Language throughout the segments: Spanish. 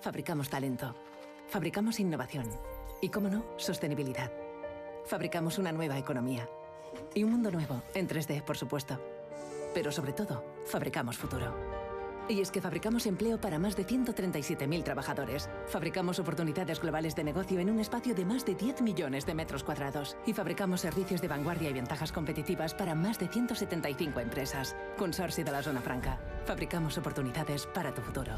Fabricamos talento. Fabricamos innovación. Y, cómo no, sostenibilidad. Fabricamos una nueva economía. Y un mundo nuevo, en 3D, por supuesto. Pero sobre todo, fabricamos futuro. Y es que fabricamos empleo para más de 137.000 trabajadores. Fabricamos oportunidades globales de negocio en un espacio de más de 10 millones de metros cuadrados. Y fabricamos servicios de vanguardia y ventajas competitivas para más de 175 empresas. Consorcio de la Zona Franca. Fabricamos oportunidades para tu futuro.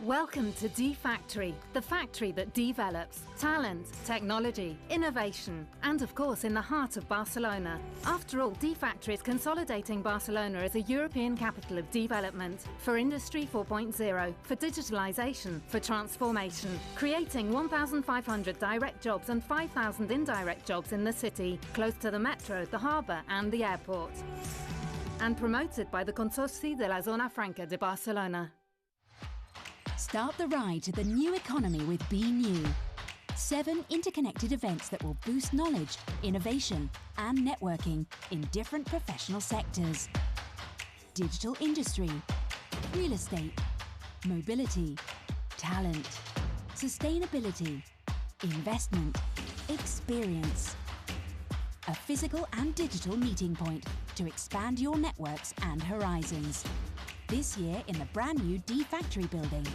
Welcome to D-Factory, the factory that develops talent, technology, innovation, and of course in the heart of Barcelona. After all, D-Factory is consolidating Barcelona as a European capital of development for Industry 4.0, for digitalization, for transformation, creating 1,500 direct jobs and 5,000 indirect jobs in the city, close to the metro, the harbour and the airport. And promoted by the Consorci de la Zona Franca de Barcelona. Start the ride to the new economy with Be New. 7 interconnected events that will boost knowledge, innovation, and networking in different professional sectors. Digital industry, real estate, mobility, talent, sustainability, investment, experience. A physical and digital meeting point to expand your networks and horizons. This year in the brand new D-Factory building.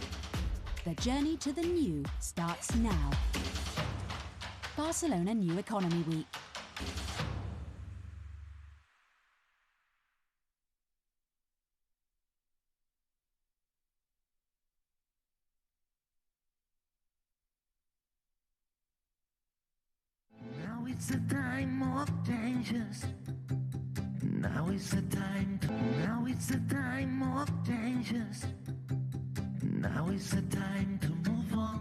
The journey to the new starts now. Barcelona New Economy Week. Now it's the time of changes. Now it's the time to, now it's the time of changes. Now it's the time to move on.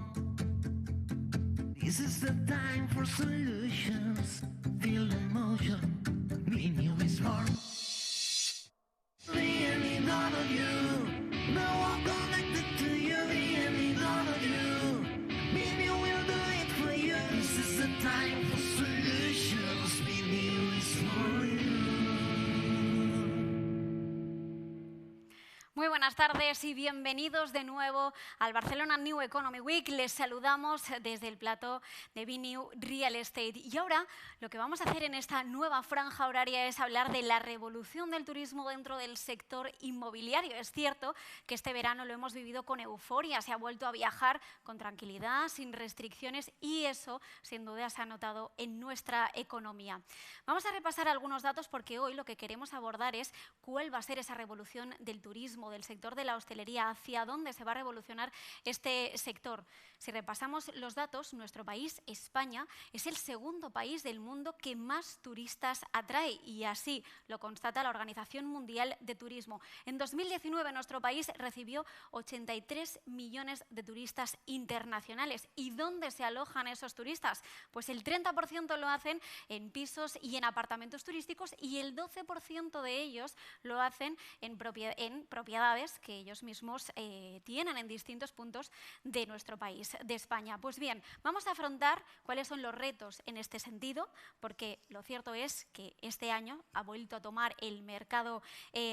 This is the time for solutions. Feel the motion. Be new is born. Really none of you. No one connected to you. Really none of you. Be new will do it for you. This is the time for solutions. Be new is for you. Muy buenas tardes y bienvenidos de nuevo al Barcelona New Economy Week. Les saludamos desde el plató de Be New Real Estate. Y ahora lo que vamos a hacer en esta nueva franja horaria es hablar de la revolución del turismo dentro del sector inmobiliario. Es cierto que este verano lo hemos vivido con euforia, se ha vuelto a viajar con tranquilidad, sin restricciones y eso sin duda se ha notado en nuestra economía. Vamos a repasar algunos datos porque hoy lo que queremos abordar es cuál va a ser esa revolución del turismo, del sector de la hostelería, hacia dónde se va a revolucionar este sector. Si repasamos los datos, nuestro país, España, es el segundo país del mundo que más turistas atrae y así lo constata la Organización Mundial de Turismo. En 2019 nuestro país recibió 83 millones de turistas internacionales. ¿Y dónde se alojan esos turistas? Pues el 30% lo hacen en pisos y en apartamentos turísticos y el 12% de ellos lo hacen en propiedades que ellos mismos tienen en distintos puntos de nuestro país, de España. Pues bien, vamos a afrontar cuáles son los retos en este sentido, porque lo cierto es que este año ha vuelto a tomar el mercado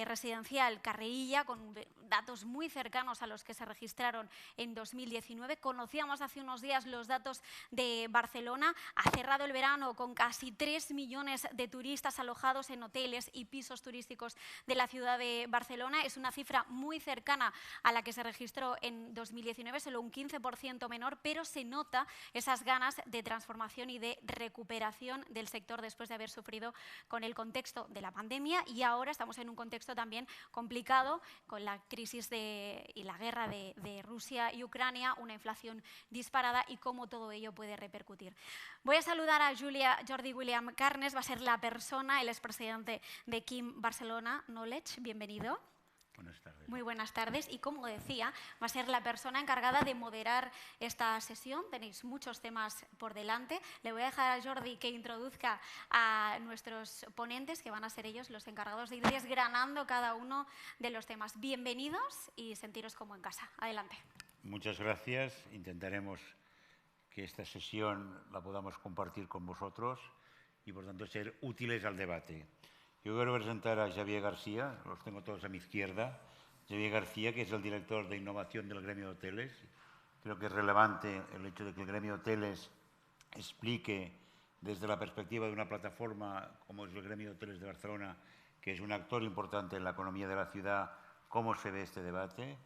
residencial carrerilla con datos muy cercanos a los que se registraron en 2019. Conocíamos hace unos días los datos de Barcelona. Ha cerrado el verano con casi 3 millones de turistas alojados en hoteles y pisos turísticos de la ciudad de Barcelona. Es una cifra muy cercana a la que se registró en 2019, solo un 15% menor, pero se nota esas ganas de transformación y de recuperación del sector después de haber sufrido con el contexto de la pandemia y ahora estamos en un contexto también complicado con la crisis y la guerra de Rusia y Ucrania, una inflación disparada y cómo todo ello puede repercutir. Voy a saludar a Jordi William Carnes, va a ser la persona, él es presidente de KIM Barcelona Knowledge, bienvenido. Buenas tardes. Muy buenas tardes y como decía, va a ser la persona encargada de moderar esta sesión. Tenéis muchos temas por delante. Le voy a dejar a Jordi que introduzca a nuestros ponentes, que van a ser ellos los encargados de ir desgranando cada uno de los temas. Bienvenidos y sentiros como en casa. Adelante. Muchas gracias. Intentaremos que esta sesión la podamos compartir con vosotros y, por tanto, ser útiles al debate. Yo quiero presentar a Xavier García, los tengo todos a mi izquierda, Xavier García, que es el director de innovación del gremio de hoteles. Creo que es relevante el hecho de que el gremio de hoteles explique desde la perspectiva de una plataforma como es el gremio de hoteles de Barcelona, que es un actor importante en la economía de la ciudad, cómo se ve este debate.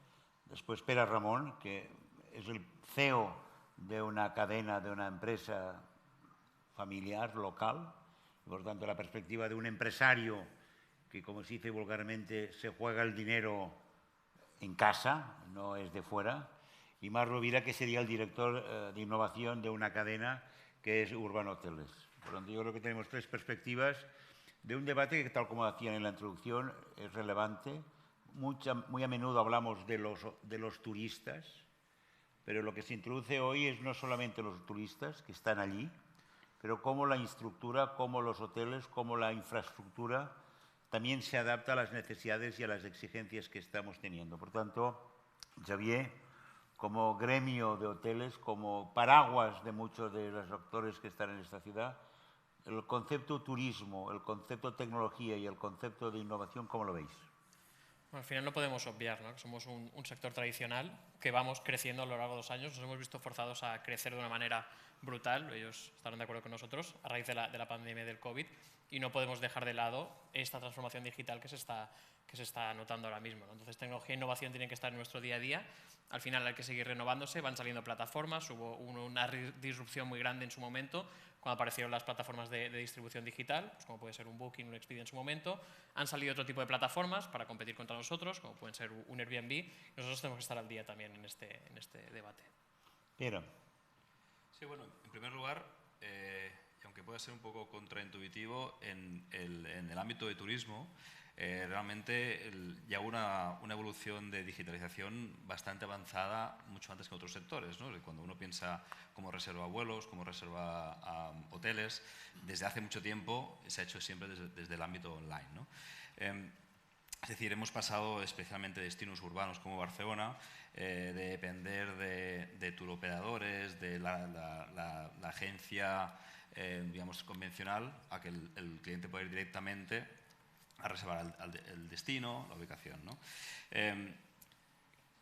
Después Pere Ramón, que es el CEO de una cadena, de una empresa familiar, local, y por tanto la perspectiva de un empresario que, como se dice vulgarmente, se juega el dinero en casa, no es de fuera, y Marc Rovira, que sería el director de innovación de una cadena que es Urban Hoteles. Por lo tanto, yo creo que tenemos tres perspectivas de un debate que, tal como decían en la introducción, es relevante. Muy a menudo hablamos de los turistas, pero lo que se introduce hoy es no solamente los turistas que están allí, pero cómo la infraestructura, cómo los hoteles, cómo la infraestructura también se adapta a las necesidades y a las exigencias que estamos teniendo. Por tanto, Xavier, como gremio de hoteles, como paraguas de muchos de los actores que están en esta ciudad, el concepto turismo, el concepto tecnología y el concepto de innovación, ¿cómo lo veis? Bueno, al final no podemos obviar, ¿no?, que somos un sector tradicional, que vamos creciendo a lo largo de los años. Nos hemos visto forzados a crecer de una manera brutal, ellos estarán de acuerdo con nosotros, a raíz de la pandemia del COVID, y no podemos dejar de lado esta transformación digital que se está notando ahora mismo, ¿no? Entonces, tecnología e innovación tienen que estar en nuestro día a día. Al final hay que seguir renovándose, van saliendo plataformas, hubo una disrupción muy grande en su momento, cuando aparecieron las plataformas de distribución digital, pues como puede ser un Booking, un Expedia en su momento. Han salido otro tipo de plataformas para competir contra nosotros, como pueden ser un Airbnb. Nosotros tenemos que estar al día también en este debate. Pero. Sí, bueno, en primer lugar, y aunque pueda ser un poco contraintuitivo, en el ámbito de turismo, realmente ya hubo una evolución de digitalización bastante avanzada mucho antes que en otros sectores, ¿no? Cuando uno piensa cómo reserva vuelos, cómo reserva hoteles, desde hace mucho tiempo se ha hecho siempre desde el ámbito online, ¿no? Es decir, hemos pasado especialmente de destinos urbanos como Barcelona, de depender de turoperadores, de la agencia digamos, convencional, a que el cliente pueda ir directamente a reservar el destino, la ubicación, ¿no?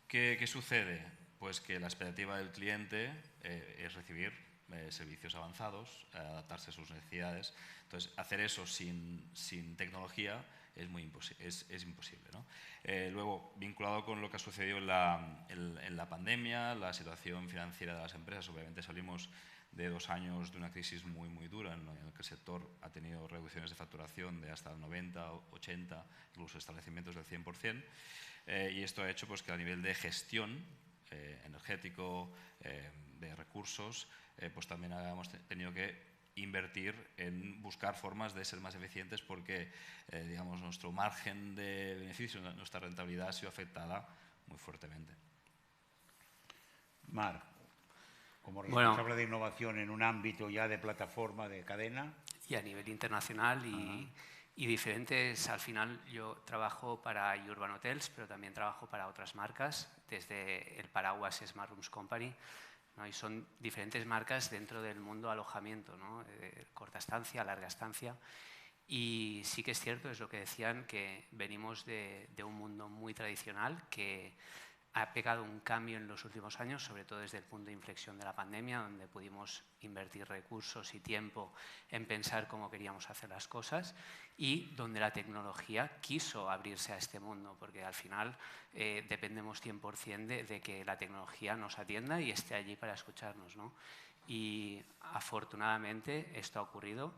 ¿Qué sucede? Pues que la expectativa del cliente es recibir servicios avanzados, adaptarse a sus necesidades. Entonces, hacer eso sin tecnología es imposible, ¿no? Luego, vinculado con lo que ha sucedido en la pandemia, la situación financiera de las empresas, obviamente salimos de 2 años de una crisis muy, muy dura en el que el sector ha tenido reducciones de facturación de hasta el 90, 80, incluso establecimientos del 100%, y esto ha hecho pues, que a nivel de gestión energético, de recursos, pues también hemos tenido que invertir en buscar formas de ser más eficientes porque digamos, nuestro margen de beneficio, nuestra rentabilidad ha sido afectada muy fuertemente. Marc, como responsable de innovación en un ámbito ya de plataforma, de cadena. Y a nivel internacional y diferentes, al final yo trabajo para Urban Hotels, pero también trabajo para otras marcas, desde el paraguas Smart Rooms Company, ¿no? Y son diferentes marcas dentro del mundo alojamiento, ¿no? Corta estancia, larga estancia. Y sí que es cierto, es lo que decían, que venimos de un mundo muy tradicional que ha pegado un cambio en los últimos años, sobre todo desde el punto de inflexión de la pandemia, donde pudimos invertir recursos y tiempo en pensar cómo queríamos hacer las cosas y donde la tecnología quiso abrirse a este mundo, porque al final dependemos 100% de que la tecnología nos atienda y esté allí para escucharnos, ¿no? Y afortunadamente esto ha ocurrido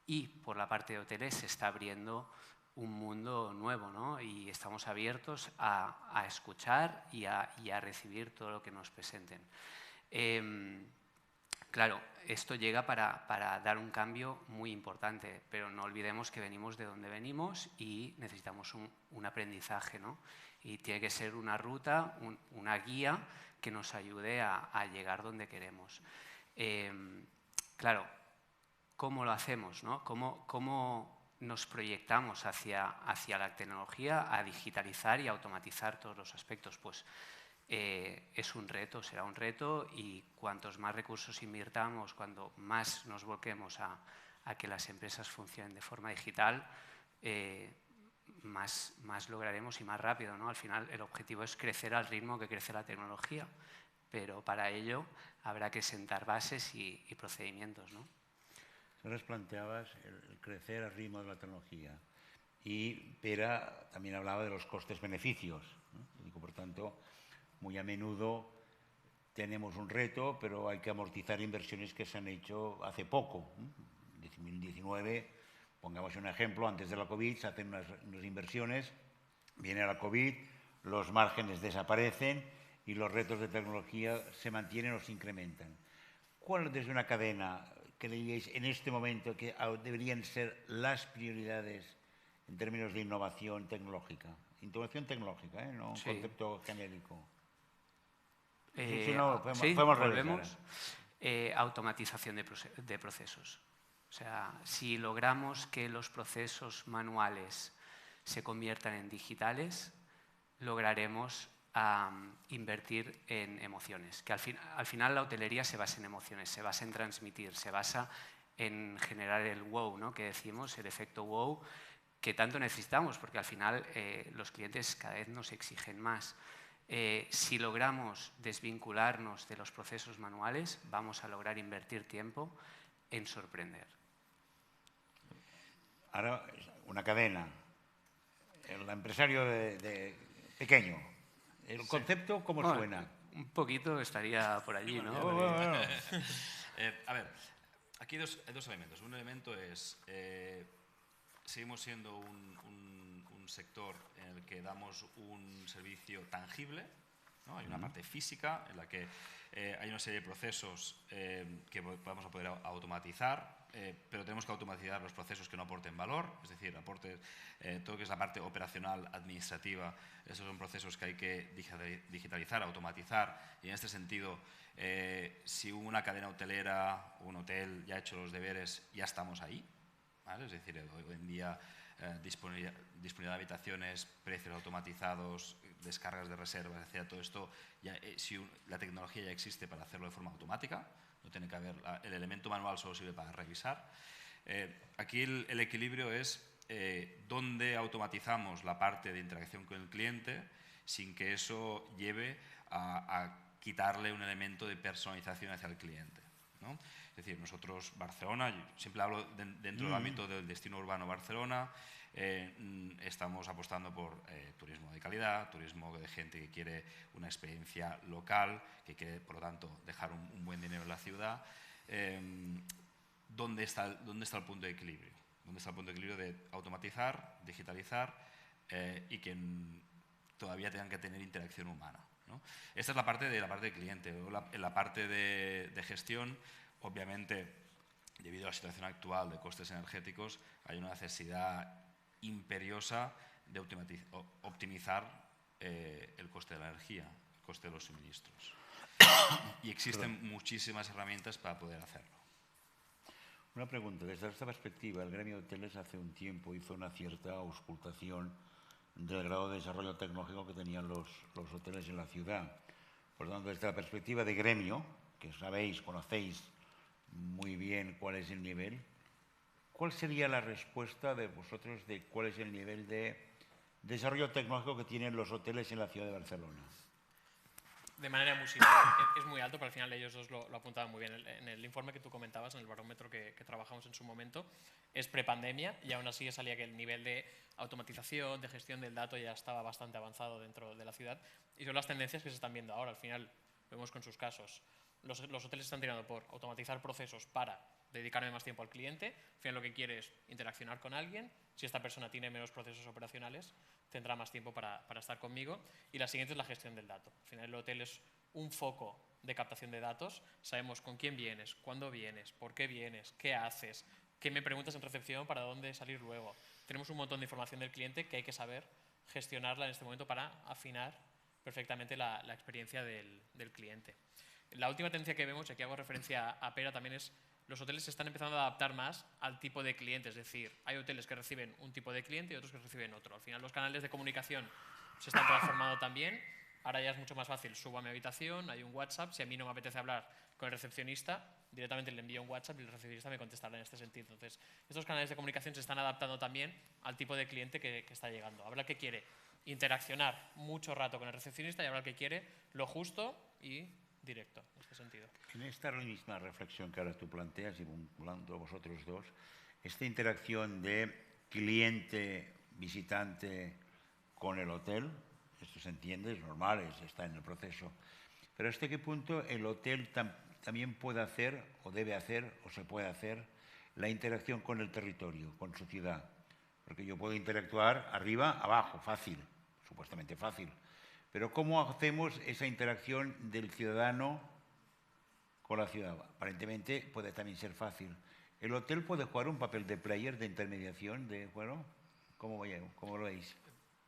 y por la parte de hoteles se está abriendo un mundo nuevo, ¿no? Y estamos abiertos a escuchar y a recibir todo lo que nos presenten. Claro, esto llega para dar un cambio muy importante, pero no olvidemos que venimos de donde venimos y necesitamos un aprendizaje, ¿no? Y tiene que ser una ruta, una guía que nos ayude a llegar donde queremos. Claro, ¿cómo lo hacemos, no? ¿Cómo nos proyectamos hacia la tecnología, a digitalizar y automatizar todos los aspectos? Pues es un reto, será un reto, y cuantos más recursos invirtamos, cuanto más nos volquemos a que las empresas funcionen de forma digital, más lograremos y más rápido, ¿no? Al final el objetivo es crecer al ritmo que crece la tecnología, pero para ello habrá que sentar bases y procedimientos, ¿no? Ahora planteabas el crecer al ritmo de la tecnología y Pera también hablaba de los costes-beneficios, ¿no? Por tanto, muy a menudo tenemos un reto, pero hay que amortizar inversiones que se han hecho hace poco. En 2019, pongamos un ejemplo, antes de la COVID se hacen unas inversiones, viene la COVID, los márgenes desaparecen y los retos de tecnología se mantienen o se incrementan. ¿Cuál desde una cadena creíais en este momento que deberían ser las prioridades en términos de innovación tecnológica? Innovación tecnológica, no un concepto genérico. Si no, podemos revisar. Automatización de procesos. O sea, si logramos que los procesos manuales se conviertan en digitales, lograremos invertir en emociones. Que al final la hotelería se basa en emociones, se basa en transmitir, se basa en generar el wow, ¿no? Que decimos, el efecto wow, que tanto necesitamos, porque al final los clientes cada vez nos exigen más. Si logramos desvincularnos de los procesos manuales, vamos a lograr invertir tiempo en sorprender. Ahora, una cadena, el empresario pequeño, ¿el concepto cómo suena? Un poquito estaría por allí, ¿no? A ver, aquí hay dos elementos. Un elemento es, seguimos siendo un sector en el que damos un servicio tangible, ¿no? Hay una parte física en la que hay una serie de procesos que vamos a poder automatizar, pero tenemos que automatizar los procesos que no aporten valor, es decir, todo lo que es la parte operacional, administrativa. Esos son procesos que hay que digitalizar, automatizar, y en este sentido, si una cadena hotelera o un hotel ya ha hecho los deberes, ya estamos ahí, ¿vale? Es decir, hoy en día disponibilidad de habitaciones, precios automatizados, descargas de reservas, etc. Todo esto, si la tecnología ya existe para hacerlo de forma automática, no tiene que haber, el elemento manual solo sirve para revisar. Aquí el equilibrio es dónde automatizamos la parte de interacción con el cliente sin que eso lleve a quitarle un elemento de personalización hacia el cliente, ¿no? Es decir, nosotros, Barcelona, yo siempre hablo dentro del ámbito del destino urbano Barcelona, estamos apostando por turismo de calidad, turismo de gente que quiere una experiencia local, que quiere, por lo tanto, dejar un buen dinero en la ciudad. ¿Dónde está el punto de equilibrio? ¿Dónde está el punto de equilibrio de automatizar, digitalizar y que todavía tengan que tener interacción humana, ¿no? Esta es la parte de cliente. En la parte de gestión, obviamente, debido a la situación actual de costes energéticos, hay una necesidad imperiosa de optimizar el coste de la energía, el coste de los suministros. Y existen muchísimas herramientas para poder hacerlo. Una pregunta. Desde esta perspectiva, el gremio de hoteles hace un tiempo hizo una cierta auscultación del grado de desarrollo tecnológico que tenían los hoteles en la ciudad. Por lo tanto, desde la perspectiva de gremio, que sabéis, conocéis muy bien cuál es el nivel, ¿cuál sería la respuesta de vosotros de cuál es el nivel de desarrollo tecnológico que tienen los hoteles en la ciudad de Barcelona? De manera muy simple, es muy alto, pero al final ellos dos lo apuntaban muy bien. En el informe que tú comentabas, en el barómetro que trabajamos en su momento, es prepandemia y aún así salía que el nivel de automatización, de gestión del dato ya estaba bastante avanzado dentro de la ciudad, y son las tendencias que se están viendo ahora. Al final, vemos con sus casos, los hoteles están tirando por automatizar procesos para dedicarme más tiempo al cliente. Al final lo que quiere es interaccionar con alguien. Si esta persona tiene menos procesos operacionales, tendrá más tiempo para estar conmigo. Y la siguiente es la gestión del dato. Al final el hotel es un foco de captación de datos. Sabemos con quién vienes, cuándo vienes, por qué vienes, qué haces, qué me preguntas en recepción, para dónde salir luego. Tenemos un montón de información del cliente que hay que saber gestionarla en este momento para afinar perfectamente la experiencia del cliente. La última tendencia que vemos, y aquí hago referencia a Pera también, es los hoteles se están empezando a adaptar más al tipo de cliente. Es decir, hay hoteles que reciben un tipo de cliente y otros que reciben otro. Al final los canales de comunicación se están transformando también Ahora ya es mucho más fácil, subo a mi habitación, hay un WhatsApp, si a mí no me apetece hablar con el recepcionista, directamente le envío un WhatsApp y el recepcionista me contestará en este sentido. Entonces, estos canales de comunicación se están adaptando también al tipo de cliente que está llegando. Habrá el que quiere interaccionar mucho rato con el recepcionista y habrá el que quiere lo justo y directo, en este sentido. En esta misma reflexión que ahora tú planteas, y vinculando a vosotros dos, esta interacción de cliente-visitante con el hotel, esto se entiende, es normal, está en el proceso, pero ¿hasta qué punto el hotel también puede hacer, o debe hacer, o se puede hacer, la interacción con el territorio, con su ciudad? Porque yo puedo interactuar arriba, abajo, fácil, supuestamente fácil, pero ¿cómo hacemos esa interacción del ciudadano con la ciudad? Aparentemente puede también ser fácil. ¿El hotel puede jugar un papel de player, de intermediación, de juego? ¿Cómo lo veis?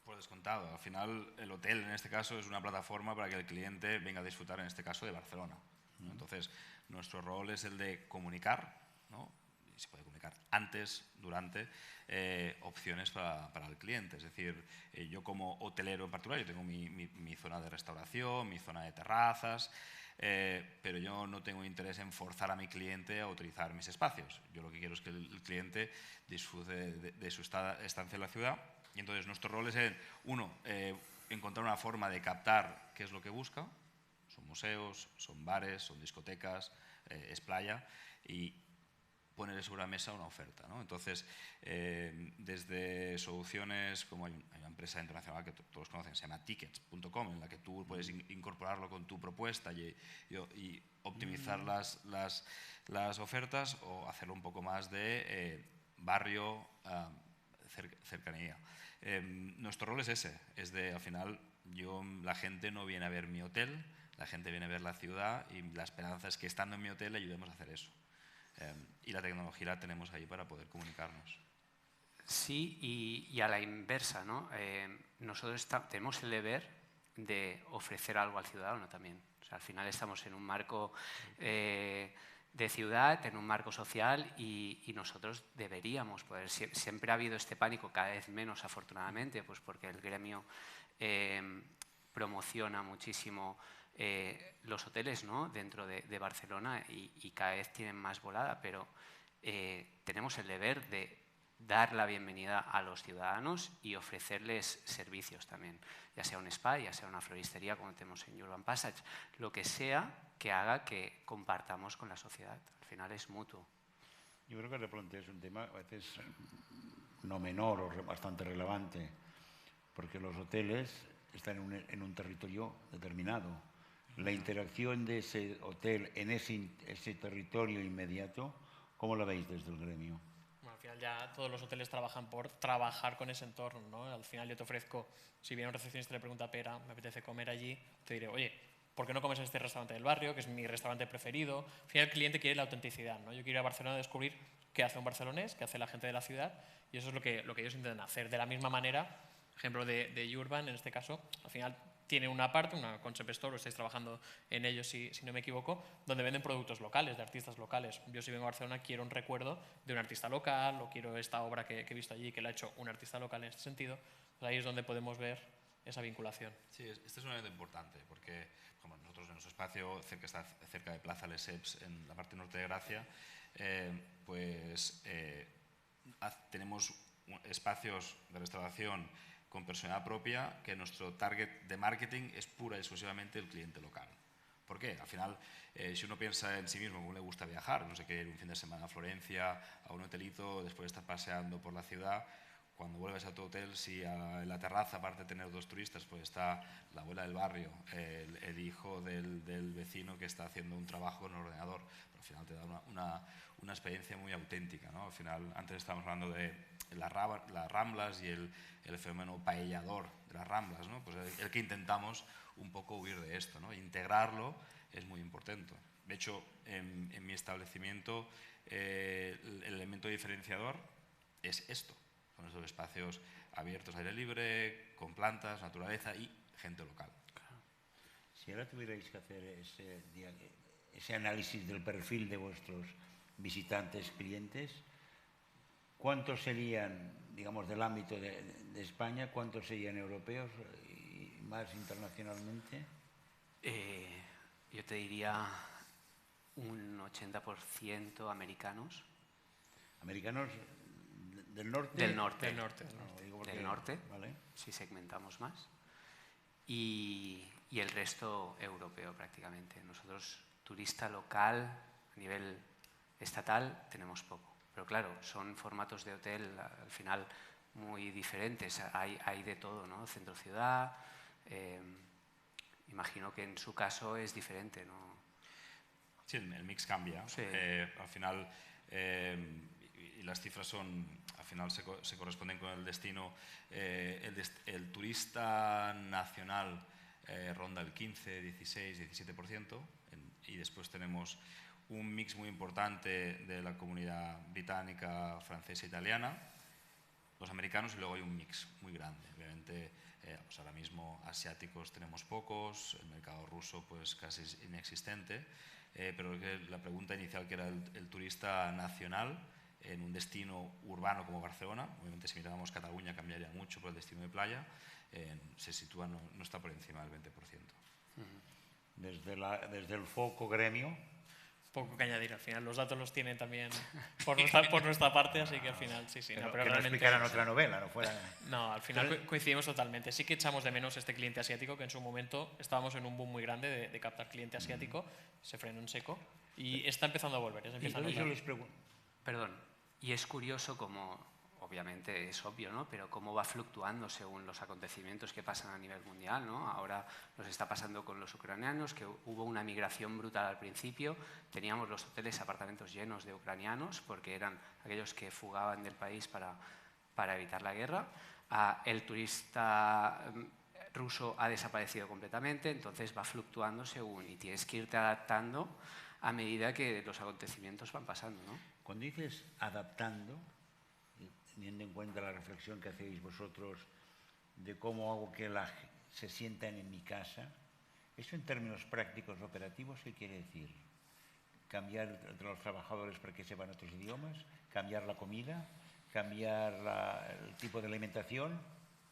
Por descontado. Al final, el hotel, en este caso, es una plataforma para que el cliente venga a disfrutar, en este caso, de Barcelona, ¿no? Entonces, nuestro rol es el de comunicar, ¿no? Y se puede comunicar antes, durante, opciones para el cliente. Es decir, yo como hotelero en particular, yo tengo mi zona de restauración, mi zona de terrazas, pero yo no tengo interés en forzar a mi cliente a utilizar mis espacios. Yo lo que quiero es que el cliente disfrute de su estancia en la ciudad. Y entonces nuestro rol es, encontrar una forma de captar qué es lo que busca. Son museos, son bares, son discotecas, es playa, y ponerle sobre la mesa una oferta, ¿no? Entonces, desde soluciones como hay una empresa internacional que todos conocen, se llama Tickets.com, en la que tú puedes incorporarlo con tu propuesta y optimizar las ofertas, o hacerlo un poco más de barrio, cercanía. Nuestro rol es ese, es de, al final, la gente no viene a ver mi hotel, la gente viene a ver la ciudad, y la esperanza es que estando en mi hotel le ayudemos a hacer eso. Y la tecnología la tenemos ahí para poder comunicarnos. Sí, y a la inversa, ¿no? Nosotros tenemos el deber de ofrecer algo al ciudadano también. O sea, al final estamos en un marco de ciudad, en un marco social, y nosotros deberíamos poder. Siempre ha habido este pánico, cada vez menos afortunadamente, pues porque el gremio promociona muchísimo los hoteles, ¿no? Dentro de Barcelona, y cada vez tienen más volada, pero tenemos el deber de dar la bienvenida a los ciudadanos y ofrecerles servicios también, ya sea un spa, ya sea una floristería como tenemos en Urban Passage, lo que sea que haga que compartamos con la sociedad. Al final es mutuo. Yo creo que replanteas un tema a veces no menor o bastante relevante, porque los hoteles están en un territorio determinado. La interacción de ese hotel en ese territorio inmediato, ¿cómo la veis desde el gremio? Bueno, al final ya todos los hoteles trabajan por trabajar con ese entorno, ¿no? Al final yo te ofrezco, si viene un recepcionista y le pregunta, Pera, me apetece comer allí, te diré, oye, ¿por qué no comes en este restaurante del barrio, que es mi restaurante preferido? Al final el cliente quiere la autenticidad, ¿no? Yo quiero ir a Barcelona a descubrir qué hace un barcelonés, qué hace la gente de la ciudad, y eso es lo que ellos intentan hacer. De la misma manera, ejemplo de Urban, en este caso, al final tiene una parte, una concept store, lo estáis trabajando en ello si no me equivoco, donde venden productos locales, de artistas locales. Yo si vengo a Barcelona quiero un recuerdo de un artista local, o quiero esta obra que he visto allí, que la ha hecho un artista local en este sentido. Pues ahí es donde podemos ver esa vinculación. Sí, este es un elemento importante, porque como nosotros en nuestro espacio, que está cerca de Plaza Lesseps, en la parte norte de Gracia, tenemos espacios de restauración con personalidad propia, que nuestro target de marketing es pura y exclusivamente el cliente local. ¿Por qué? Al final, si uno piensa en sí mismo, como le gusta viajar, no sé qué, ir un fin de semana a Florencia, a un hotelito, después de estar paseando por la ciudad, cuando vuelves a tu hotel, si en la terraza, aparte de tener dos turistas, pues está la abuela del barrio, el hijo del vecino que está haciendo un trabajo en el ordenador, pero al final te da una experiencia muy auténtica, ¿no? Al final, antes estábamos hablando de las Ramblas y el fenómeno paellador de las Ramblas, ¿no? Pues el que intentamos un poco huir de esto, ¿no? Integrarlo es muy importante. De hecho, en mi establecimiento, el elemento diferenciador es esto. Son estos espacios abiertos, aire libre, con plantas, naturaleza y gente local. Si ahora tuvierais que hacer ese análisis del perfil de vuestros visitantes, clientes, ¿cuántos serían, digamos, del ámbito de España? ¿Cuántos serían europeos? Y más internacionalmente? Yo te diría un 80% americanos. ¿Americanos del norte? Del norte. Del norte. Del norte, ¿vale? si segmentamos más. Y el resto europeo prácticamente. Nosotros, turista local, a nivel estatal, tenemos poco. Pero claro, son formatos de hotel al final muy diferentes. Hay de todo, ¿no? Centro-ciudad. Imagino que en su caso es diferente, ¿no? Sí, el mix cambia. Sí. Al final, y las cifras son, al final se corresponden con el destino. El turista nacional ronda el 15, 16, 17%, y después tenemos un mix muy importante de la comunidad británica, francesa e italiana, los americanos, y luego hay un mix muy grande. Obviamente, pues ahora mismo asiáticos tenemos pocos, el mercado ruso pues casi es inexistente, pero la pregunta inicial, que era el turista nacional en un destino urbano como Barcelona, obviamente si miráramos Cataluña cambiaría mucho por el destino de playa, se sitúa, no está por encima del 20%. Desde el foco gremio. Poco que añadir, al final los datos los tienen también por nuestra parte, así que al final sí. Pero Pero que no realmente, explicaran otra novela, no fuera... No, al final coincidimos totalmente. Sí que echamos de menos este cliente asiático, que en su momento estábamos en un boom muy grande de captar cliente asiático, se frenó en seco y está empezando a volver. Perdón, y es curioso como, obviamente es obvio, ¿no? Pero cómo va fluctuando según los acontecimientos que pasan a nivel mundial, ¿no? Ahora nos está pasando con los ucranianos, que hubo una migración brutal al principio. Teníamos los hoteles, apartamentos llenos de ucranianos, porque eran aquellos que fugaban del país para evitar la guerra. El turista ruso ha desaparecido completamente, entonces va fluctuando según, y tienes que irte adaptando a medida que los acontecimientos van pasando, ¿no? Cuando dices adaptando, teniendo en cuenta la reflexión que hacéis vosotros de cómo hago que se sientan en mi casa, ¿eso en términos prácticos operativos qué quiere decir? ¿Cambiar entre los trabajadores para que sepan otros idiomas? ¿Cambiar la comida? ¿Cambiar el tipo de alimentación?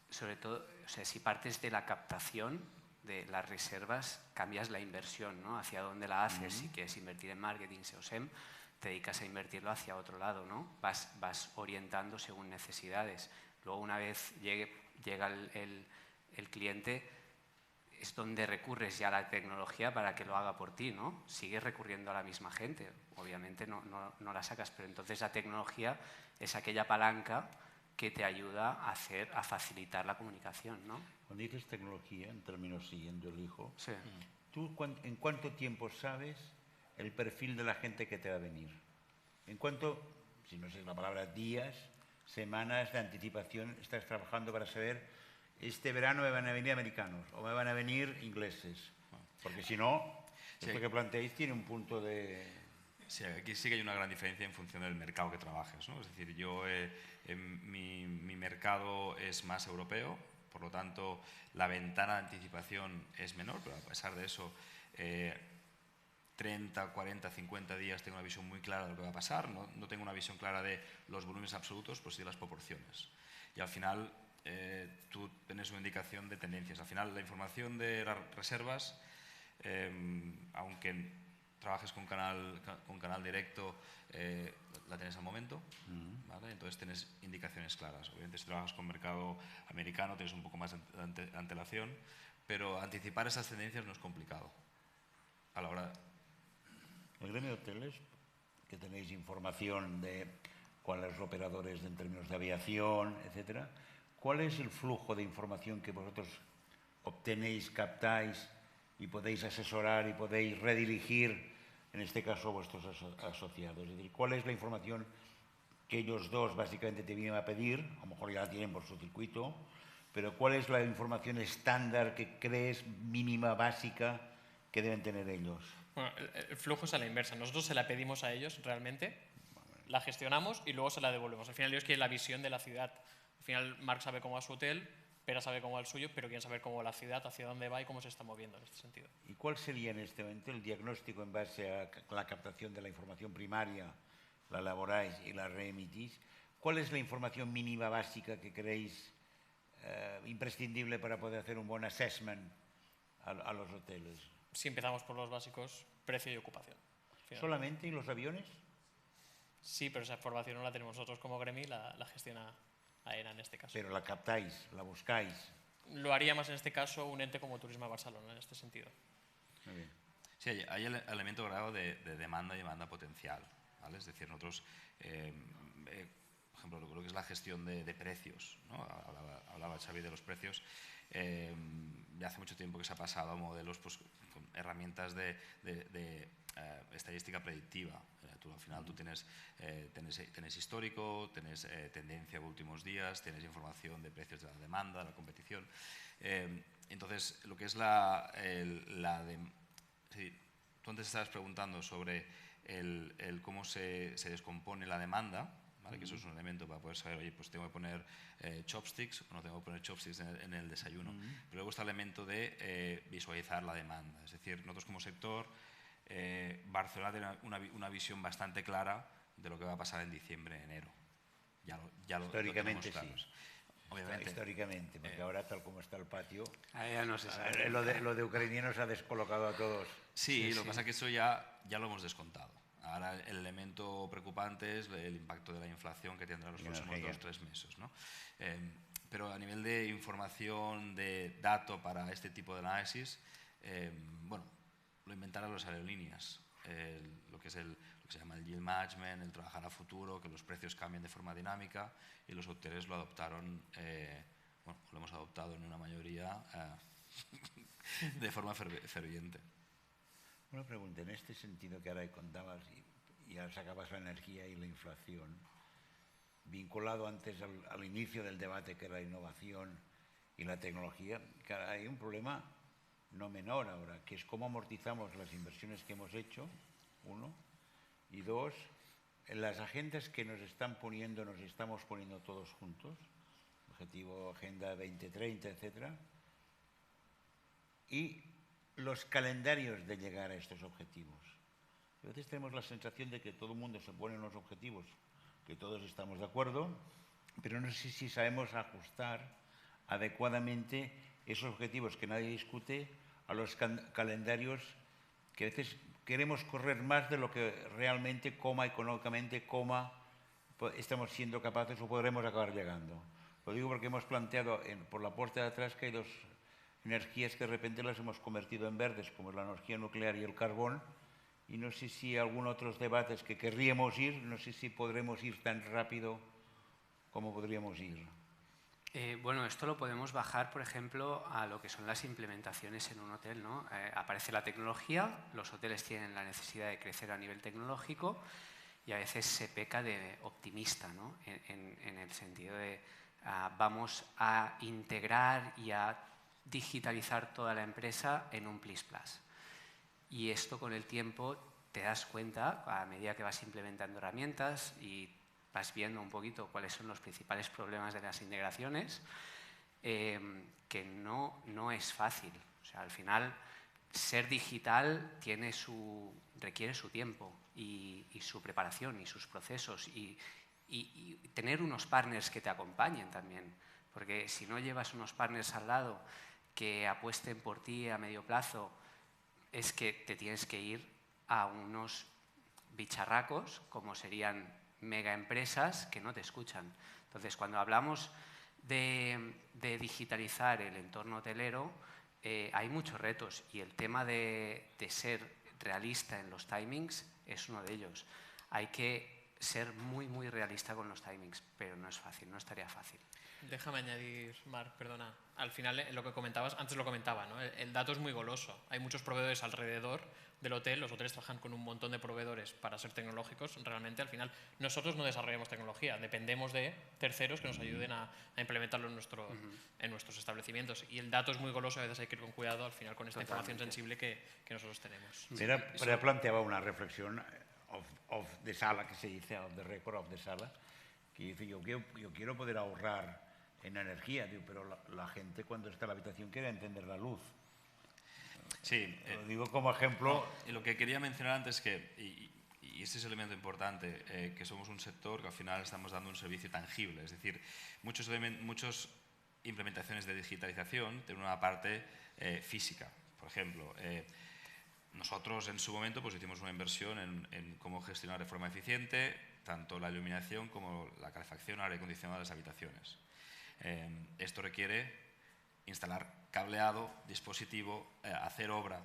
Sobre todo, o sea, si partes de la captación de las reservas, cambias la inversión, ¿no? Hacia dónde la haces. Si quieres invertir en marketing, SEO-SEM, te dedicas a invertirlo hacia otro lado, ¿no? Vas orientando según necesidades. Luego, una vez llega el cliente, es donde recurres ya a la tecnología para que lo haga por ti, ¿no? Sigues recurriendo a la misma gente, obviamente no la sacas, pero entonces la tecnología es aquella palanca que te ayuda a facilitar la comunicación, ¿no? Cuando dices tecnología, en términos siguiendo el hijo, sí. ¿Tú en cuánto tiempo sabes el perfil de la gente que te va a venir? ¿En cuánto, si no sé la palabra, días, semanas de anticipación estás trabajando para saber este verano me van a venir americanos o me van a venir ingleses? Porque si no, esto que planteáis tiene un punto de... Sí, aquí sí que hay una gran diferencia en función del mercado que trabajes, ¿no? Es decir, mi mercado es más europeo, por lo tanto la ventana de anticipación es menor, pero a pesar de eso 30, 40, 50 días tengo una visión muy clara de lo que va a pasar. No tengo una visión clara de los volúmenes absolutos, pues sí de las proporciones. Y al final tú tienes una indicación de tendencias. Al final la información de las reservas, aunque trabajes con canal directo, la tienes al momento, ¿vale? Entonces tienes indicaciones claras. Obviamente si trabajas con mercado americano tienes un poco más de antelación, pero anticipar esas tendencias no es complicado. A la hora... El gremio de hoteles, que tenéis información de cuáles operadores en términos de aviación, etcétera, ¿cuál es el flujo de información que vosotros obtenéis, captáis y podéis asesorar y podéis redirigir, en este caso, a vuestros asociados? Es decir, ¿cuál es la información que ellos dos básicamente te vienen a pedir? A lo mejor ya la tienen por su circuito, pero ¿cuál es la información estándar que crees mínima, básica, que deben tener ellos? Bueno, el flujo es a la inversa. Nosotros se la pedimos a ellos realmente, la gestionamos y luego se la devolvemos. Al final ellos quieren la visión de la ciudad. Al final Marc sabe cómo va su hotel, Pera sabe cómo va el suyo, pero quieren saber cómo va la ciudad, hacia dónde va y cómo se está moviendo en este sentido. ¿Y cuál sería en este momento el diagnóstico en base a la captación de la información primaria, la elaboráis y la reemitís? ¿Cuál es la información mínima básica que creéis imprescindible para poder hacer un buen assessment a los hoteles? Si empezamos por los básicos, precio y ocupación. ¿Solamente? ¿Y los aviones? Sí, pero esa información no la tenemos nosotros como gremio y la gestiona AENA en este caso. Pero la captáis, la buscáis. Lo haría más en este caso un ente como Turismo de Barcelona, en este sentido. Muy bien. Sí, hay el elemento grado de demanda y demanda potencial, ¿vale? Es decir, nosotros, por ejemplo, lo que es la gestión de precios, ¿no? Hablaba Xavi de los precios. Ya hace mucho tiempo que se ha pasado a modelos pues, con herramientas de estadística predictiva. Al final tú tienes histórico, tienes tendencia de últimos días, tienes información de precios de la demanda, de la competición. Entonces, lo que es sí, tú antes estabas preguntando sobre cómo se descompone la demanda, ¿vale? Que eso es un elemento para poder saber, oye, pues tengo que poner chopsticks o no tengo que poner chopsticks en el desayuno. Pero luego está el elemento de visualizar la demanda. Es decir, nosotros como sector, Barcelona tiene una visión bastante clara de lo que va a pasar en diciembre, enero. Ya lo Históricamente tenemos claros. sí. Obviamente. Históricamente, porque ahora tal como está el patio, Ya no se sabe. lo de ucranianos ha descolocado a todos. Sí, lo que pasa es que eso ya lo hemos descontado. Ahora el elemento preocupante es el impacto de la inflación que tendrá los próximos 2-3 meses, ¿no? Pero a nivel de información, de dato para este tipo de análisis, bueno, lo inventaron las aerolíneas, lo que se llama el yield management, el trabajar a futuro, que los precios cambien de forma dinámica, y los hoteles lo adoptaron, bueno, lo hemos adoptado en una mayoría de forma ferviente. Una pregunta, en este sentido que ahora contabas y ahora sacabas la energía y la inflación, vinculado antes al inicio del debate que era la innovación y la tecnología, que hay un problema no menor ahora, que es cómo amortizamos las inversiones que hemos hecho, uno, y dos, las agendas que nos estamos poniendo todos juntos, objetivo Agenda 2030, etcétera, y los calendarios de llegar a estos objetivos. A veces tenemos la sensación de que todo el mundo se pone unos objetivos, que todos estamos de acuerdo, pero no sé si sabemos ajustar adecuadamente esos objetivos que nadie discute a los calendarios que a veces queremos correr más de lo que realmente económicamente, estamos siendo capaces o podremos acabar llegando. Lo digo porque hemos planteado por la puerta de atrás que hay dos energías que de repente las hemos convertido en verdes, como es la energía nuclear y el carbón, y no sé si algunos otros debates que querríamos ir, no sé si podremos ir tan rápido como podríamos ir. Bueno, esto lo podemos bajar, por ejemplo, a lo que son las implementaciones en un hotel, ¿no? Aparece la tecnología, los hoteles tienen la necesidad de crecer a nivel tecnológico y a veces se peca de optimista, ¿no? En el sentido de vamos a integrar y a digitalizar toda la empresa en un plis plas. Y esto con el tiempo te das cuenta, a medida que vas implementando herramientas y vas viendo un poquito cuáles son los principales problemas de las integraciones, que no es fácil. O sea, al final, ser digital requiere su tiempo y su preparación y sus procesos y tener unos partners que te acompañen también. Porque si no llevas unos partners al lado que apuesten por ti a medio plazo, es que te tienes que ir a unos bicharracos, como serían mega empresas, que no te escuchan. Entonces, cuando hablamos de digitalizar el entorno hotelero, hay muchos retos y el tema de ser realista en los timings es uno de ellos. Hay que ser muy, muy realista con los timings, pero no es fácil, no estaría fácil. Déjame añadir, Marc, perdona. Al final, lo que comentabas, antes lo comentaba, ¿no? El dato es muy goloso. Hay muchos proveedores alrededor del hotel. Los hoteles trabajan con un montón de proveedores para ser tecnológicos. Realmente, al final, nosotros no desarrollamos tecnología. Dependemos de terceros que nos ayuden a implementarlo en nuestros establecimientos. Y el dato es muy goloso. A veces hay que ir con cuidado, al final, con esta información sensible que nosotros tenemos. Pero planteaba una reflexión off de sala, que se dice, off the record, off the sala, que dice, yo quiero poder ahorrar en energía, pero la gente cuando está en la habitación quiere encender la luz. Sí. Lo digo como ejemplo. No, lo que quería mencionar antes y este es el elemento importante, que somos un sector que al final estamos dando un servicio tangible. Es decir, muchos implementaciones de digitalización tienen una parte física. Por ejemplo, nosotros en su momento pues, hicimos una inversión en cómo gestionar de forma eficiente tanto la iluminación como la calefacción, aire acondicionado de las habitaciones. Esto requiere instalar cableado, dispositivo, hacer obra.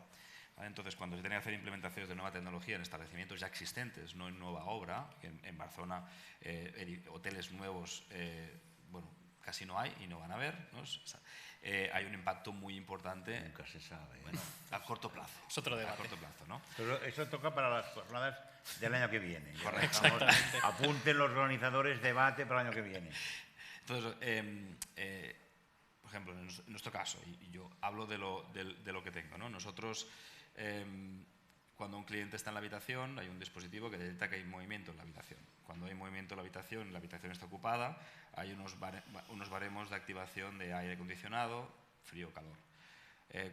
¿Vale? Entonces, cuando se tienen que hacer implementaciones de nueva tecnología en establecimientos ya existentes, no en nueva obra, que en Barcelona hoteles nuevos bueno, casi no hay y no van a haber, ¿no? Hay un impacto muy importante. Nunca se sabe. Bueno, a corto plazo. Es otro debate. A corto plazo, ¿no? Pero eso toca para las jornadas del año que viene. Correcto. Apunten los organizadores debate para el año que viene. Entonces, por ejemplo, en nuestro caso, y yo hablo de lo que tengo, ¿no? Nosotros, cuando un cliente está en la habitación, hay un dispositivo que detecta que hay movimiento en la habitación. Cuando hay movimiento en la habitación está ocupada, hay unos baremos de activación de aire acondicionado, frío o calor.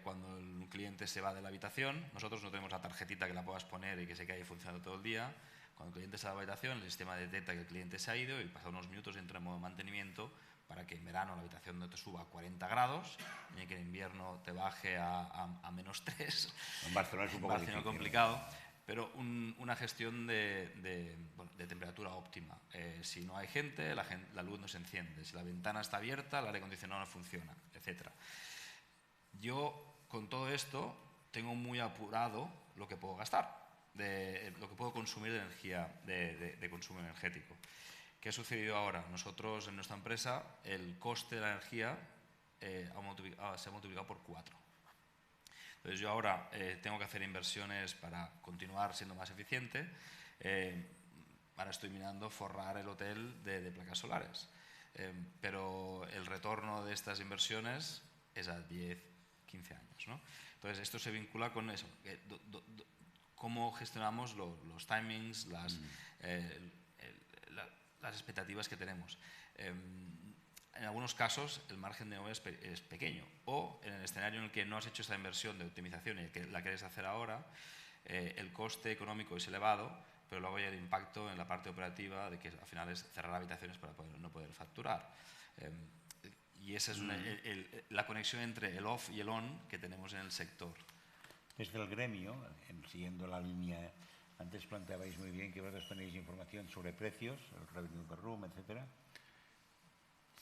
Cuando un cliente se va de la habitación, nosotros no tenemos la tarjetita que la puedas poner y que se quede funcionando todo el día. Cuando el cliente se va de la habitación, el sistema detecta que el cliente se ha ido y pasa unos minutos entra en modo mantenimiento para que en verano la habitación no te suba a 40 grados y que en invierno te baje a -3. En Barcelona es un poco difícil, complicado, pero una gestión de temperatura óptima. Si no hay gente, la luz no se enciende. Si la ventana está abierta, el aire acondicionado no funciona, etc. Yo, con todo esto, tengo muy apurado lo que puedo gastar, lo que puedo consumir de energía, de consumo energético. ¿Qué ha sucedido ahora? Nosotros, en nuestra empresa, el coste de la energía se ha multiplicado por 4. Entonces, yo ahora tengo que hacer inversiones para continuar siendo más eficiente. Ahora estoy mirando forrar el hotel de placas solares. Pero el retorno de estas inversiones es a 10, 15 años, ¿no? Entonces, esto se vincula con eso. Cómo gestionamos los timings, las expectativas que tenemos. En algunos casos el margen de negocio es pequeño, o en el escenario en el que no has hecho esta inversión de optimización y que la quieres hacer ahora, el coste económico es elevado, pero luego hay el impacto en la parte operativa de que al final es cerrar habitaciones para no poder facturar. Y esa es la conexión entre el off y el on que tenemos en el sector. Desde el gremio, siguiendo la línea, antes planteabais muy bien que vosotros tenéis información sobre precios, el revenue per room, etc.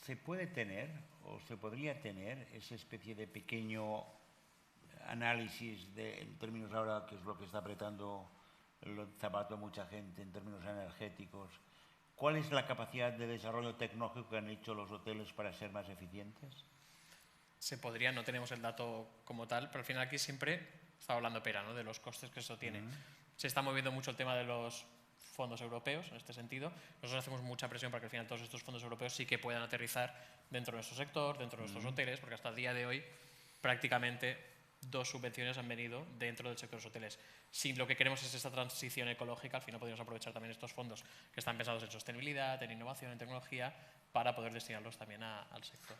¿Se puede tener o se podría tener esa especie de pequeño análisis en términos ahora, que es lo que está apretando el zapato a mucha gente en términos energéticos? ¿Cuál es la capacidad de desarrollo tecnológico que han hecho los hoteles para ser más eficientes? Se podría, no tenemos el dato como tal, pero al final aquí siempre estaba hablando Pera, ¿no? De los costes que eso tiene. Se está moviendo mucho el tema de los fondos europeos en este sentido. Nosotros hacemos mucha presión para que al final todos estos fondos europeos sí que puedan aterrizar dentro de nuestro sector, dentro de nuestros hoteles, porque hasta el día de hoy prácticamente 2 subvenciones han venido dentro del sector de los hoteles. Si lo que queremos es esta transición ecológica, al final podríamos aprovechar también estos fondos que están pensados en sostenibilidad, en innovación, en tecnología, para poder destinarlos también al sector.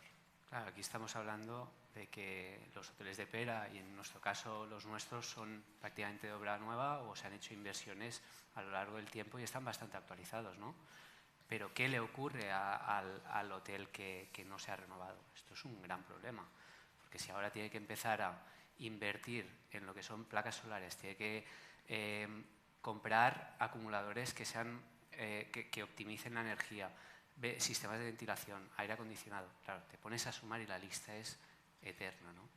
Claro, aquí estamos hablando de que los hoteles de Pera, y en nuestro caso los nuestros, son prácticamente de obra nueva o se han hecho inversiones a lo largo del tiempo y están bastante actualizados, ¿no? Pero ¿qué le ocurre al hotel que no se ha renovado? Esto es un gran problema, porque si ahora tiene que empezar a invertir en lo que son placas solares, tiene que comprar acumuladores que que optimicen la energía, sistemas de ventilación, aire acondicionado. Claro, te pones a sumar y la lista es eterna, ¿no?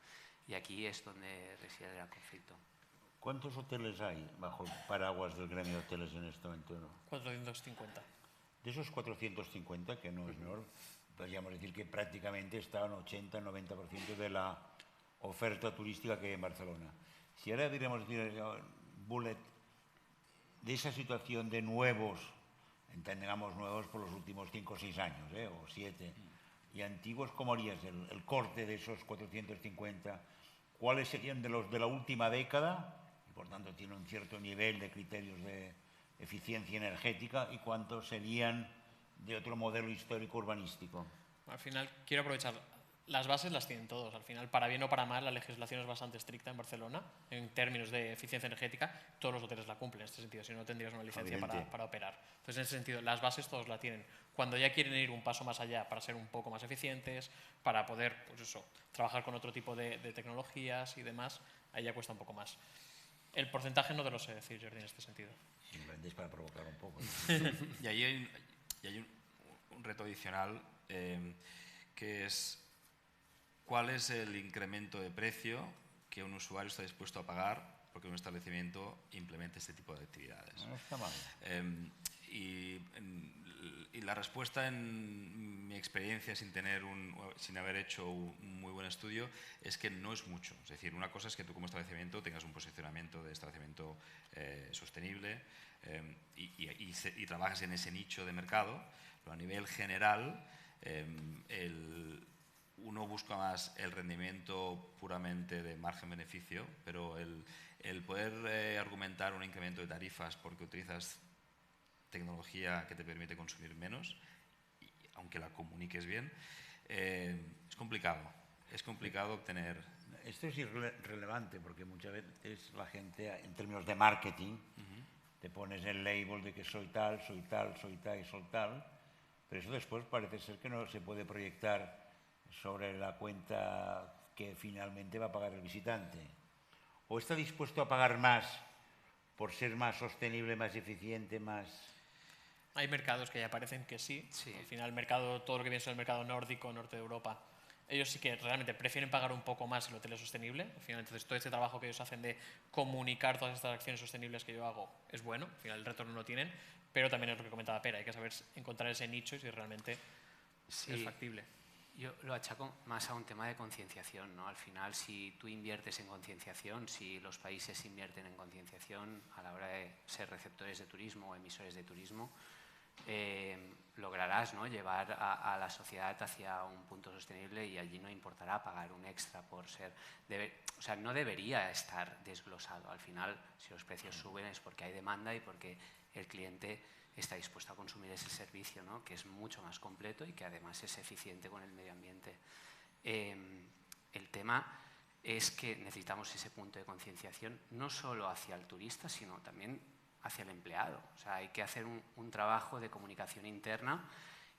Y aquí es donde reside el gran conflicto. ¿Cuántos hoteles hay bajo el paraguas del gremio de hoteles en este momento? 450. De esos 450, que no es menor, podríamos decir que prácticamente está un 80-90% de la oferta turística que hay en Barcelona. Si ahora diríamos, Bullet, de esa situación de nuevos, entendamos nuevos por los últimos 5 o 6 años, o 7, y antiguos, ¿cómo harías el corte de esos 450? ¿Cuáles serían de los de la última década? Y por tanto tiene un cierto nivel de criterios de eficiencia energética, y cuántos serían de otro modelo histórico urbanístico. Al final quiero aprovechar, las bases las tienen todos, al final para bien o para mal la legislación es bastante estricta en Barcelona en términos de eficiencia energética, todos los hoteles la cumplen en este sentido, si no tendrías una licencia para operar. Entonces en ese sentido las bases todos la tienen. Cuando ya quieren ir un paso más allá para ser un poco más eficientes, para poder, pues eso, trabajar con otro tipo de tecnologías y demás, ahí ya cuesta un poco más. El porcentaje no te lo sé decir, Jordi, en este sentido. Simplemente es para provocar un poco. Y ahí hay un reto adicional, que es cuál es el incremento de precio que un usuario está dispuesto a pagar porque un establecimiento implemente este tipo de actividades. No está mal. Y la respuesta, en mi experiencia, sin haber hecho un muy buen estudio, es que no es mucho. Es decir, una cosa es que tú como establecimiento tengas un posicionamiento de establecimiento sostenible y trabajas en ese nicho de mercado, pero a nivel general uno busca más el rendimiento puramente de margen-beneficio, pero el poder argumentar un incremento de tarifas porque utilizas tecnología que te permite consumir menos, aunque la comuniques bien, es complicado. Es complicado obtener... Esto es irrelevante porque muchas veces la gente, en términos de marketing, te pones el label de que soy tal, soy tal, soy tal y soy tal, pero eso después parece ser que no se puede proyectar sobre la cuenta que finalmente va a pagar el visitante. ¿O está dispuesto a pagar más por ser más sostenible, más eficiente, más...? Hay mercados que ya parecen que sí. Al final, todo lo que viene es el mercado nórdico, norte de Europa, ellos sí que realmente prefieren pagar un poco más el hotel es sostenible. Al final, entonces, todo este trabajo que ellos hacen de comunicar todas estas acciones sostenibles que yo hago es bueno. Al final, el retorno lo tienen, pero también es lo que comentaba Pere, hay que saber encontrar ese nicho y si realmente es factible. Yo lo achaco más a un tema de concienciación, ¿no? Al final, si tú inviertes en concienciación, si los países invierten en concienciación a la hora de ser receptores de turismo o emisores de turismo, lograrás, ¿no?, llevar a la sociedad hacia un punto sostenible y allí no importará pagar un extra por ser... o sea, no debería estar desglosado. Al final, si los precios suben es porque hay demanda y porque el cliente está dispuesto a consumir ese servicio, ¿no?, que es mucho más completo y que además es eficiente con el medio ambiente. El tema es que necesitamos ese punto de concienciación no solo hacia el turista, sino también hacia el empleado. O sea, hay que hacer un trabajo de comunicación interna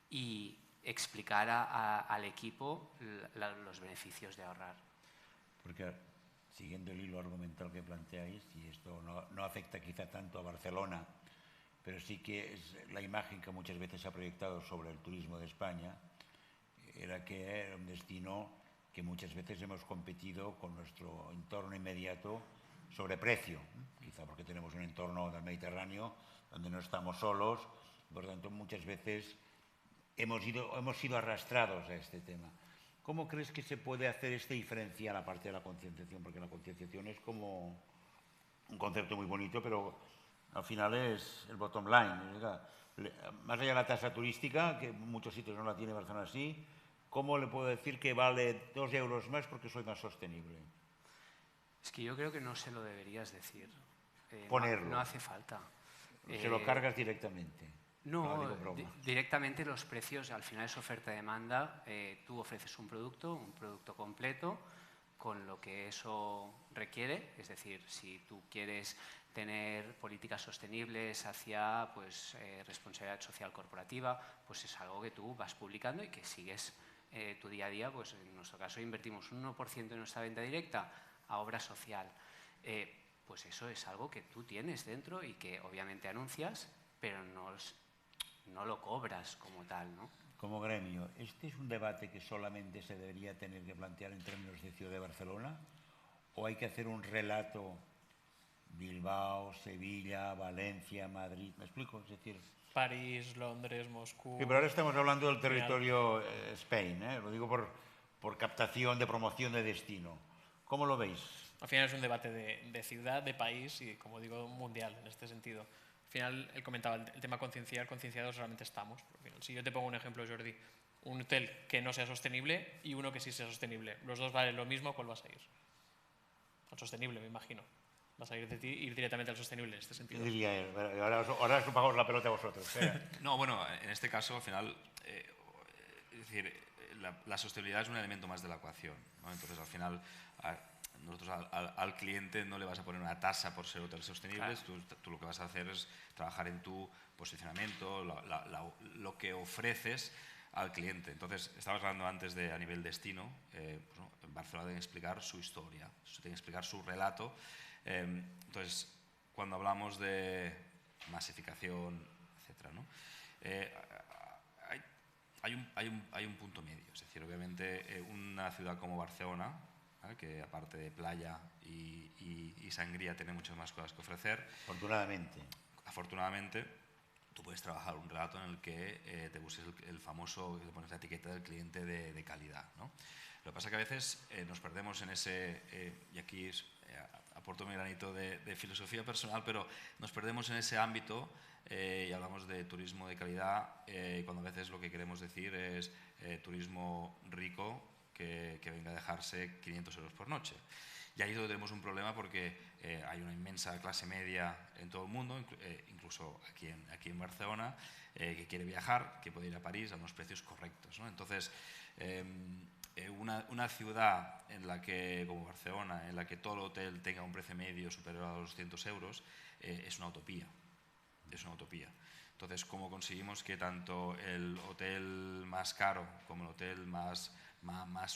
y explicar al equipo los beneficios de ahorrar. Porque, siguiendo el hilo argumental que planteáis, y esto no afecta quizá tanto a Barcelona, pero sí que es la imagen que muchas veces se ha proyectado sobre el turismo de España, era que era un destino que muchas veces hemos competido con nuestro entorno inmediato sobre precio, quizá porque tenemos un entorno del Mediterráneo donde no estamos solos, por lo tanto muchas veces hemos sido arrastrados a este tema. ¿Cómo crees que se puede hacer esta diferencia a la parte de la concienciación? Porque la concienciación es como un concepto muy bonito, pero al final es el bottom line. Más allá de la tasa turística, que en muchos sitios no la tiene, Barcelona sí, ¿cómo le puedo decir que vale 2 euros más porque soy más sostenible? Es que yo creo que no se lo deberías decir. Ponerlo. No hace falta. Se lo cargas directamente. No, directamente los precios, al final es oferta-demanda. Tú ofreces un producto completo con lo que eso requiere. Es decir, si tú quieres tener políticas sostenibles hacia responsabilidad social corporativa, pues es algo que tú vas publicando y que sigues tu día a día. Pues en nuestro caso invertimos un 1% de nuestra venta directa a obra social. Pues eso es algo que tú tienes dentro y que obviamente anuncias, pero no lo cobras como tal, ¿no? Como gremio, ¿este es un debate que solamente se debería tener que plantear en términos de Ciudad de Barcelona? ¿O hay que hacer un relato Bilbao, Sevilla, Valencia, Madrid? ¿Me explico? Es decir... París, Londres, Moscú... Sí, pero ahora estamos hablando del territorio Spain, lo digo por captación, de promoción de destino. ¿Cómo lo veis? Al final es un debate de ciudad, de país y, como digo, mundial en este sentido. Al final, él comentaba, el tema concienciados realmente estamos. Al final, si yo te pongo un ejemplo, Jordi, un hotel que no sea sostenible y uno que sí sea sostenible, los dos valen lo mismo, ¿cuál vas a ir? Al sosostenible, me imagino. Vas a ir directamente al sostenible en este sentido. ¿Qué diría él? Ahora os pagamos la pelota a vosotros. No, bueno, en este caso, al final, es decir, la sostenibilidad es un elemento más de la ecuación, ¿no? Entonces, al final, nosotros al cliente no le vas a poner una tasa por ser hoteles sostenibles, tú lo que vas a hacer es trabajar en tu posicionamiento, lo que ofreces al cliente. Entonces, estabas hablando antes de a nivel destino, pues, ¿no? En Barcelona tiene que explicar su historia, tiene que explicar su relato. Entonces, cuando hablamos de masificación, etcétera, ¿no? Hay un punto medio. Es decir, obviamente, una ciudad como Barcelona, ¿vale?, que aparte de playa y sangría tiene muchas más cosas que ofrecer. Afortunadamente, tú puedes trabajar un relato en el que te busques el famoso, le pones la etiqueta del cliente de calidad, ¿no? Lo que pasa es que a veces nos perdemos en ese, y aquí aporto mi granito de filosofía personal, pero nos perdemos en ese ámbito y hablamos de turismo de calidad cuando a veces lo que queremos decir es turismo rico que venga a dejarse 500 euros por noche. Y ahí es donde tenemos un problema porque hay una inmensa clase media en todo el mundo, incluso aquí en Barcelona, que quiere viajar, que puede ir a París a unos precios correctos, ¿no? Entonces, una ciudad en la que, como Barcelona, en la que todo el hotel tenga un precio medio superior a los 200 euros, es una utopía. Es una utopía. Entonces, ¿cómo conseguimos que tanto el hotel más caro como el hotel más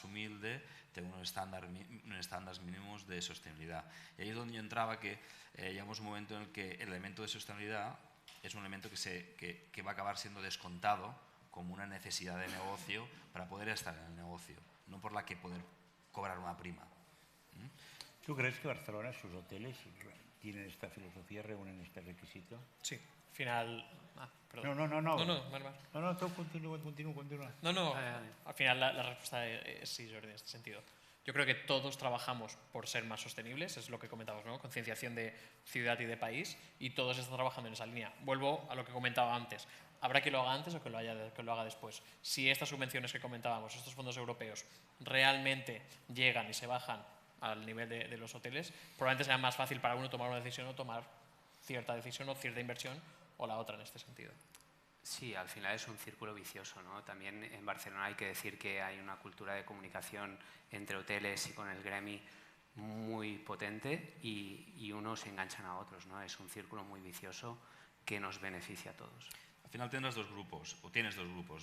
humilde tenga unos estándares mínimos de sostenibilidad? Y ahí es donde yo entraba, que llegamos a un momento en el que el elemento de sostenibilidad es un elemento que va a acabar siendo descontado como una necesidad de negocio para poder estar en el negocio, no por la que poder cobrar una prima. ¿Tú crees que Barcelona, sus hoteles, tienen esta filosofía, reúnen este requisito? Sí, al final... perdón. No, tú continúa. No, al final la respuesta es sí, Jordi, en este sentido. Yo creo que todos trabajamos por ser más sostenibles, es lo que comentabas, ¿no? Concienciación de ciudad y de país, y todos están trabajando en esa línea. Vuelvo a lo que comentaba antes. Habrá que lo haga antes o que lo haga después. Si estas subvenciones que comentábamos, estos fondos europeos, realmente llegan y se bajan al nivel de los hoteles, probablemente sea más fácil para uno tomar una decisión o tomar cierta decisión o cierta inversión o la otra en este sentido. Sí, al final es un círculo vicioso, ¿no? También en Barcelona hay que decir que hay una cultura de comunicación entre hoteles y con el gremi muy potente y unos se enganchan a otros, ¿no? Es un círculo muy vicioso que nos beneficia a todos. Al final tienes dos grupos,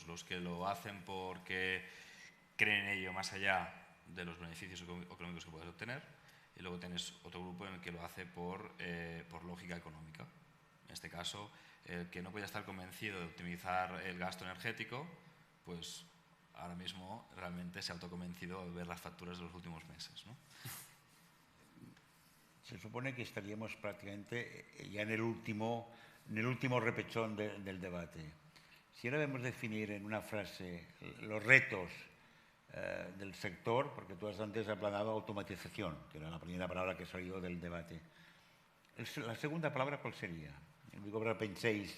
los que lo hacen porque creen en ello más allá de los beneficios económicos que puedes obtener, y luego tienes otro grupo en el que lo hace por lógica económica. En este caso, el que no puede estar convencido de optimizar el gasto energético, pues ahora mismo realmente se ha autoconvencido al ver las facturas de los últimos meses, ¿no? Se supone que estaríamos prácticamente ya en el último repechón del debate. Si ahora debemos definir en una frase los retos del sector, porque tú antes has hablado de automatización, que era la primera palabra que salió del debate. La segunda palabra, ¿cuál sería? Digo, penséis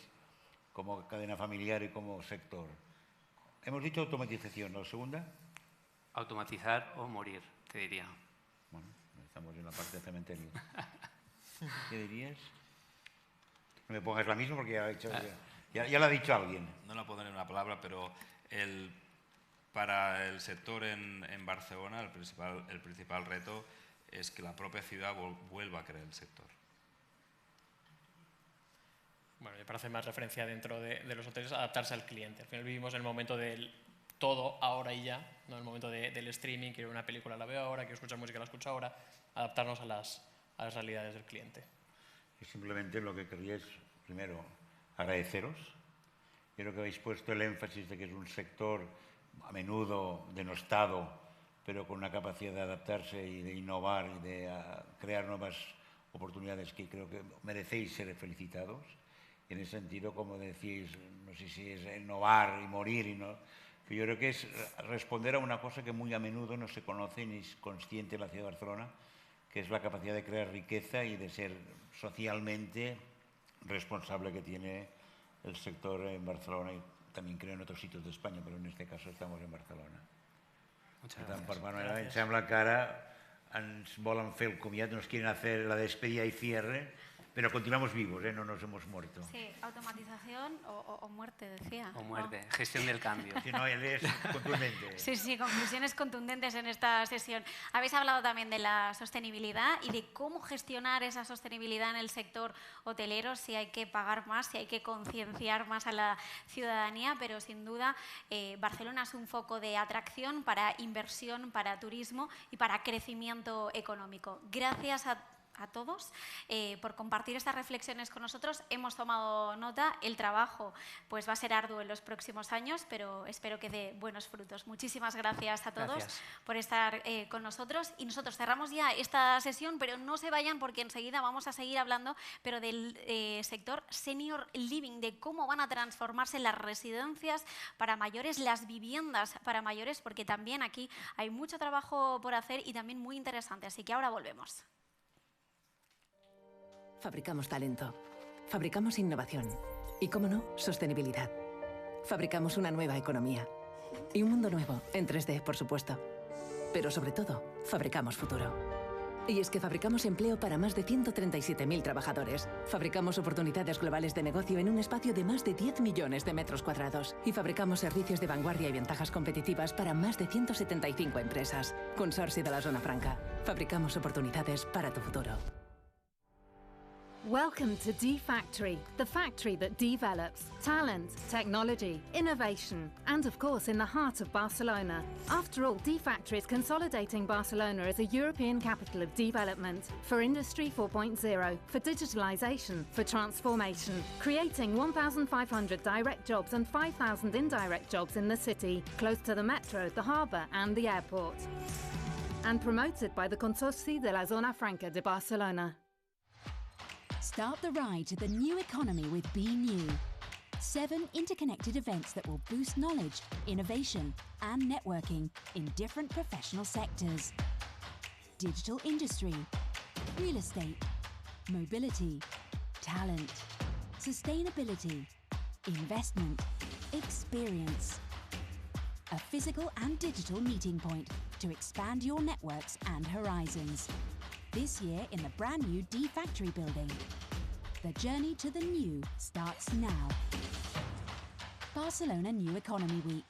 como cadena familiar y como sector. Hemos dicho automatización, ¿la segunda? Automatizar o morir, te diría. Bueno, estamos en la parte de cementerio. ¿Qué dirías? No me pongas la misma porque ya la ha dicho alguien. No la pondré en una palabra, pero para el sector en Barcelona el principal reto es que la propia ciudad vuelva a creer el sector. Bueno, y para hacer más referencia dentro de los hoteles, adaptarse al cliente. Al final vivimos en el momento del todo, ahora y ya, no en el momento del streaming, quiero una película, la veo ahora, quiero escuchar música, la escucho ahora, adaptarnos a las realidades del cliente. Y simplemente lo que quería es, primero, agradeceros. Yo creo que habéis puesto el énfasis de que es un sector a menudo denostado, pero con una capacidad de adaptarse y de innovar y de crear nuevas oportunidades que creo que merecéis ser felicitados. En ese sentido, como decíais, no sé si es innovar y morir, pero yo creo que es responder a una cosa que muy a menudo no se conoce ni es consciente en la ciudad de Barcelona, que es la capacidad de crear riqueza y de ser socialmente responsable que tiene el sector en Barcelona y también creo en otros sitios de España, pero en este caso estamos en Barcelona. Muchas gracias. Em sembla que ara ens volen fer el comiat, nos quieren hacer la despedida y cierre, Pero continuamos vivos, no nos hemos muerto. Sí, automatización o muerte, decía. O muerte, gestión del cambio. Si no, él es contundente. Sí, conclusiones contundentes en esta sesión. Habéis hablado también de la sostenibilidad y de cómo gestionar esa sostenibilidad en el sector hotelero, si hay que pagar más, si hay que concienciar más a la ciudadanía, pero sin duda Barcelona es un foco de atracción para inversión, para turismo y para crecimiento económico. Gracias a todos por compartir estas reflexiones con nosotros. Hemos tomado nota, el trabajo pues va a ser arduo en los próximos años, pero espero que dé buenos frutos. Muchísimas gracias a todos por estar con nosotros, y nosotros cerramos ya esta sesión, pero no se vayan porque enseguida vamos a seguir hablando pero del sector senior living, de cómo van a transformarse las residencias para mayores, las viviendas para mayores, porque también aquí hay mucho trabajo por hacer y también muy interesante, así que ahora volvemos. Fabricamos talento, fabricamos innovación y, cómo no, sostenibilidad. Fabricamos una nueva economía y un mundo nuevo, en 3D, por supuesto. Pero sobre todo, fabricamos futuro. Y es que fabricamos empleo para más de 137.000 trabajadores. Fabricamos oportunidades globales de negocio en un espacio de más de 10 millones de metros cuadrados. Y fabricamos servicios de vanguardia y ventajas competitivas para más de 175 empresas. Consorcio de la Zona Franca. Fabricamos oportunidades para tu futuro. Welcome to D-Factory, the factory that develops talent, technology, innovation, and of course in the heart of Barcelona. After all, D-Factory is consolidating Barcelona as a European capital of development for Industry 4.0, for digitalization, for transformation, creating 1,500 direct jobs and 5,000 indirect jobs in the city, close to the metro, the harbour and the airport. And promoted by the Consorci de la Zona Franca de Barcelona. Start the ride to the new economy with BeNew. 7 interconnected events that will boost knowledge, innovation, and networking in different professional sectors. Digital industry, real estate, mobility, talent, sustainability, investment, experience. A physical and digital meeting point to expand your networks and horizons. This year in the brand new D-Factory building. The journey to the new starts now. Barcelona New Economy Week.